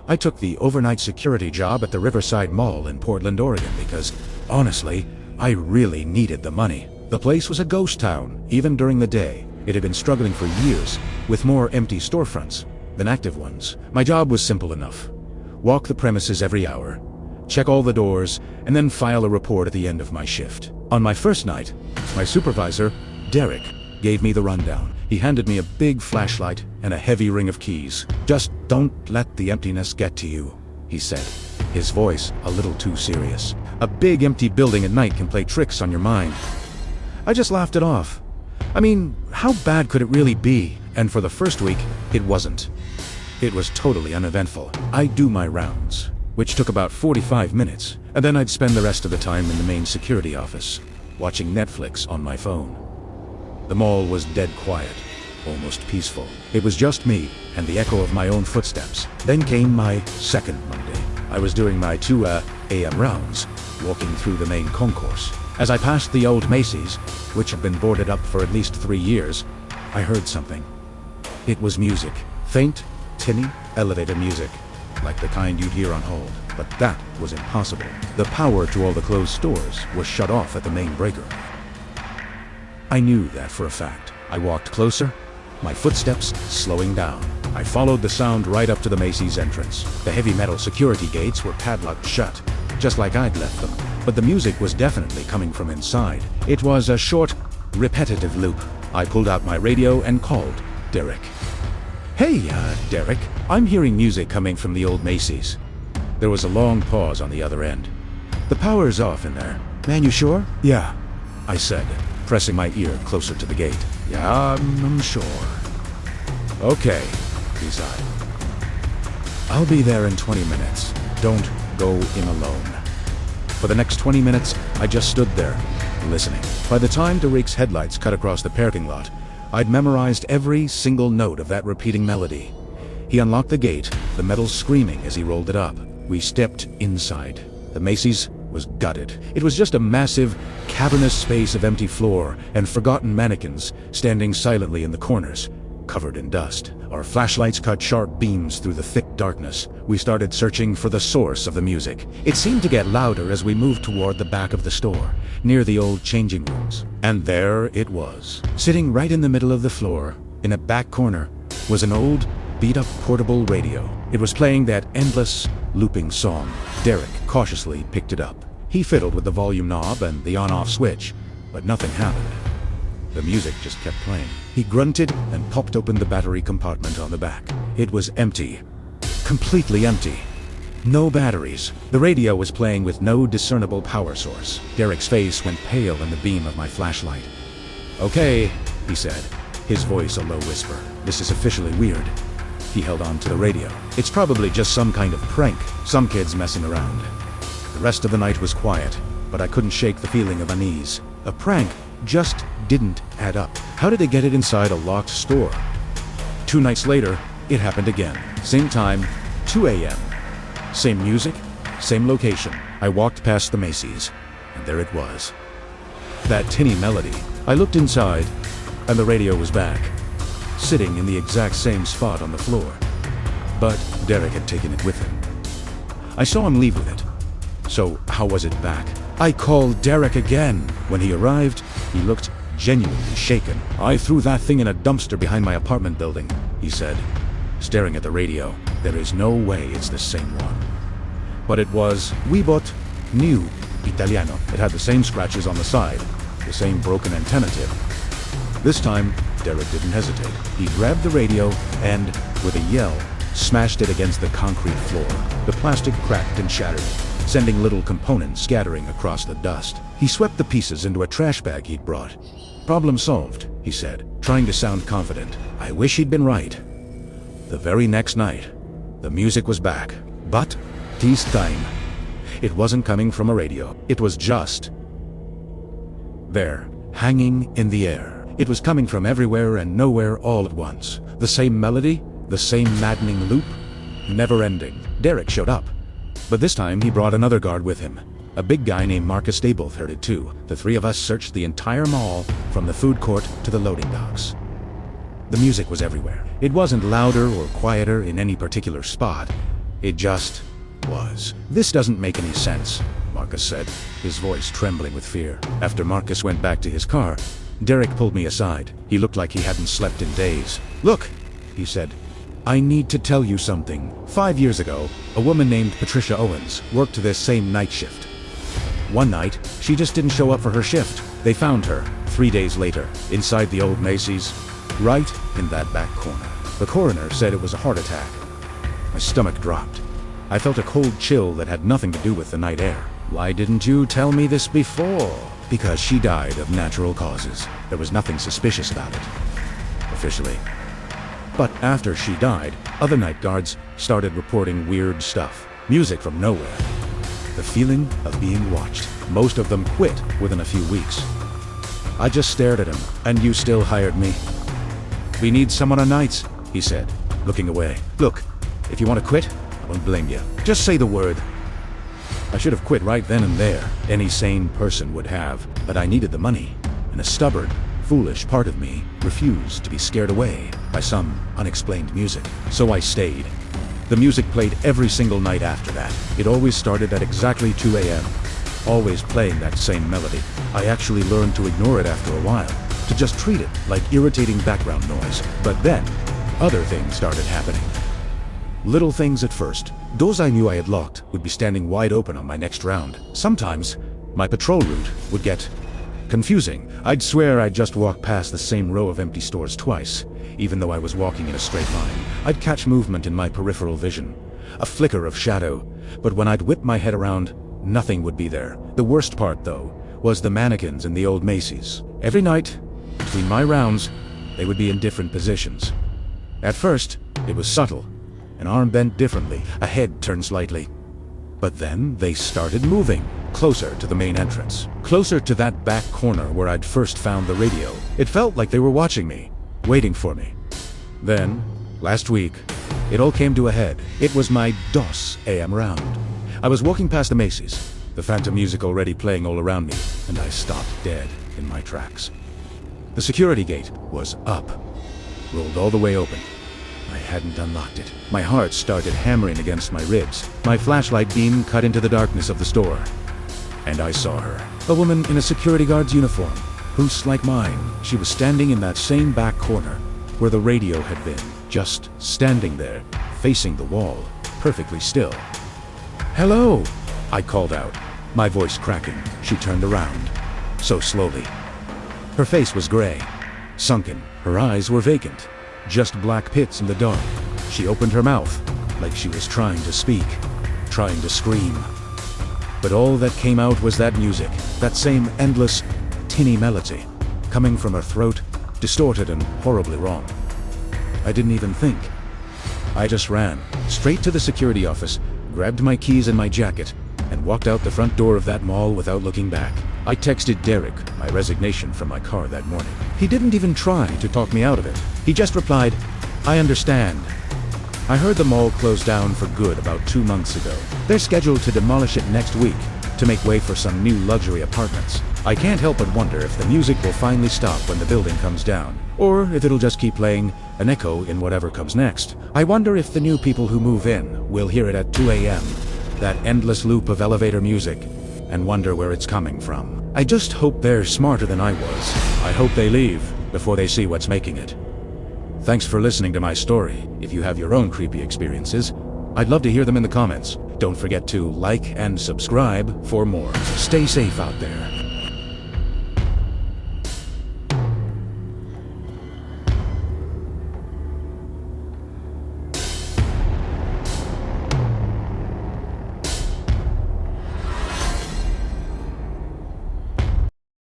I took the overnight security job at the Riverside Mall in Portland, Oregon because, honestly, I really needed the money. The place was a ghost town, even during the day. It had been struggling for years, with more empty storefronts than active ones. My job was simple enough. Walk the premises every hour, check all the doors, and then file a report at the end of my shift. On my first night, my supervisor, Derek, gave me the rundown. He handed me a big flashlight and a heavy ring of keys. "Just don't let the emptiness get to you," he said, his voice a little too serious. "A big empty building at night can play tricks on your mind." I just laughed it off. I mean, how bad could it really be? And for the first week, it wasn't. It was totally uneventful. I'd do my rounds, which took about 45 minutes, and then I'd spend the rest of the time in the main security office, watching Netflix on my phone. The mall was dead quiet, almost peaceful. It was just me and the echo of my own footsteps. Then came my second Monday. I was doing my 2 a.m. rounds, walking through the main concourse. As I passed the old Macy's, which had been boarded up for at least 3 years, I heard something. It was music. Faint, tinny, elevator music, like the kind you'd hear on hold. But that was impossible. The power to all the closed stores was shut off at the main breaker. I knew that for a fact. I walked closer, my footsteps slowing down. I followed the sound right up to the Macy's entrance. The heavy metal security gates were padlocked shut, just like I'd left them. But the music was definitely coming from inside. It was a short, repetitive loop. I pulled out my radio and called Derek. "Hey, Derek, I'm hearing music coming from the old Macy's." There was a long pause on the other end. "The power's off in there." "Man, you sure?" "Yeah," I said, pressing my ear closer to the gate. "Yeah, I'm sure." "Okay," he sighed. "I'll be there in 20 minutes. Don't go in alone." For the next 20 minutes, I just stood there, listening. By the time Derek's headlights cut across the parking lot, I'd memorized every single note of that repeating melody. He unlocked the gate, the metal screaming as he rolled it up. We stepped inside. The Macy's was gutted. It was just a massive, cavernous space of empty floor and forgotten mannequins standing silently in the corners, covered in dust. Our flashlights cut sharp beams through the thick darkness. We started searching for the source of the music. It seemed to get louder as we moved toward the back of the store, near the old changing rooms. And there it was. Sitting right in the middle of the floor, in a back corner, was an old, beat-up portable radio. It was playing that endless, looping song. Derek cautiously picked it up. He fiddled with the volume knob and the on-off switch, but nothing happened. The music just kept playing. He grunted and popped open the battery compartment on the back. It was empty. Completely empty. No batteries. The radio was playing with no discernible power source. Derek's face went pale in the beam of my flashlight. "Okay," he said, his voice a low whisper. "This is officially weird." He held on to the radio. "It's probably just some kind of prank, some kids messing around." The rest of the night was quiet, but I couldn't shake the feeling of unease. A prank just didn't add up. How did they get it inside a locked store? 2 nights later, it happened again. Same time, 2 a.m. Same music, same location. I walked past the Macy's, and there it was. That tinny melody. I looked inside, and the radio was back, sitting in the exact same spot on the floor. But Derek had taken it with him. I saw him leave with it. So how was it back? I called Derek again. When he arrived, he looked genuinely shaken. "I threw that thing in a dumpster behind my apartment building," he said, staring at the radio. "There is no way it's the same one." But it was. We bought new Italiano. It had the same scratches on the side, the same broken antenna tip. This time, Derek didn't hesitate. He grabbed the radio and, with a yell, smashed it against the concrete floor. The plastic cracked and shattered, sending little components scattering across the dust. He swept the pieces into a trash bag he'd brought. "Problem solved," he said, trying to sound confident. I wish he'd been right. The very next night, the music was back. But this time, it wasn't coming from a radio. It was just there, hanging in the air. It was coming from everywhere and nowhere all at once. The same melody, the same maddening loop, never ending. Derek showed up. But this time he brought another guard with him. A big guy named Marcus Staples heard it too. The three of us searched the entire mall, from the food court to the loading docks. The music was everywhere. It wasn't louder or quieter in any particular spot. It just was. This doesn't make any sense, Marcus said, his voice trembling with fear. After Marcus went back to his car, Derek pulled me aside. He looked like he hadn't slept in days. "Look," he said. "I need to tell you something. 5 years ago, a woman named Patricia Owens worked this same night shift. One night, she just didn't show up for her shift. They found her, 3 days later, inside the old Macy's, right in that back corner. The coroner said it was a heart attack." My stomach dropped. I felt a cold chill that had nothing to do with the night air. "Why didn't you tell me this before?" "Because she died of natural causes. There was nothing suspicious about it, officially. But after she died, other night guards started reporting weird stuff. Music from nowhere. The feeling of being watched. Most of them quit within a few weeks." I just stared at him. "And you still hired me?" "We need someone on nights," he said, looking away. "Look, if you want to quit, I won't blame you. Just say the word." I should have quit right then and there. Any sane person would have. But I needed the money, and a stubborn, foolish part of me refused to be scared away by some unexplained music. So I stayed. The music played every single night after that. It always started at exactly 2 a.m., always playing that same melody. I actually learned to ignore it after a while, to just treat it like irritating background noise. But then, other things started happening. Little things at first. Doors I knew I had locked would be standing wide open on my next round. Sometimes, my patrol route would get confusing. I'd swear I'd just walked past the same row of empty stores twice, even though I was walking in a straight line. I'd catch movement in my peripheral vision, a flicker of shadow, but when I'd whip my head around, nothing would be there. The worst part, though, was the mannequins in the old Macy's. Every night, between my rounds, they would be in different positions. At first, it was subtle. An arm bent differently, a head turned slightly. But then they started moving, closer to the main entrance, closer to that back corner where I'd first found the radio. It felt like they were watching me, waiting for me. Then, last week, it all came to a head. It was my DOS AM round. I was walking past the Macy's, the phantom music already playing all around me, and I stopped dead in my tracks. The security gate was up, rolled all the way open. I hadn't unlocked it. My heart started hammering against my ribs. My flashlight beam cut into the darkness of the store. And I saw her. A woman in a security guard's uniform. Boots like mine. She was standing in that same back corner where the radio had been. Just standing there, facing the wall, perfectly still. "Hello!" I called out, my voice cracking. She turned around, so slowly. Her face was gray, sunken. Her eyes were vacant. Just black pits in the dark. She opened her mouth, like she was trying to speak, trying to scream. But all that came out was that music, that same endless, tinny melody, coming from her throat, distorted and horribly wrong. I didn't even think. I just ran, straight to the security office, grabbed my keys and my jacket, and walked out the front door of that mall without looking back. I texted Derek my resignation from my car that morning. He didn't even try to talk me out of it. He just replied, "I understand. I heard the mall closed down for good about 2 months ago. They're scheduled to demolish it next week to make way for some new luxury apartments. I can't help but wonder if the music will finally stop when the building comes down, or if it'll just keep playing an echo in whatever comes next. I wonder if the new people who move in will hear it at 2 a.m., that endless loop of elevator music, and wonder where it's coming from. I just hope they're smarter than I was. I hope they leave before they see what's making it." Thanks for listening to my story. If you have your own creepy experiences, I'd love to hear them in the comments. Don't forget to like and subscribe for more. Stay safe out there.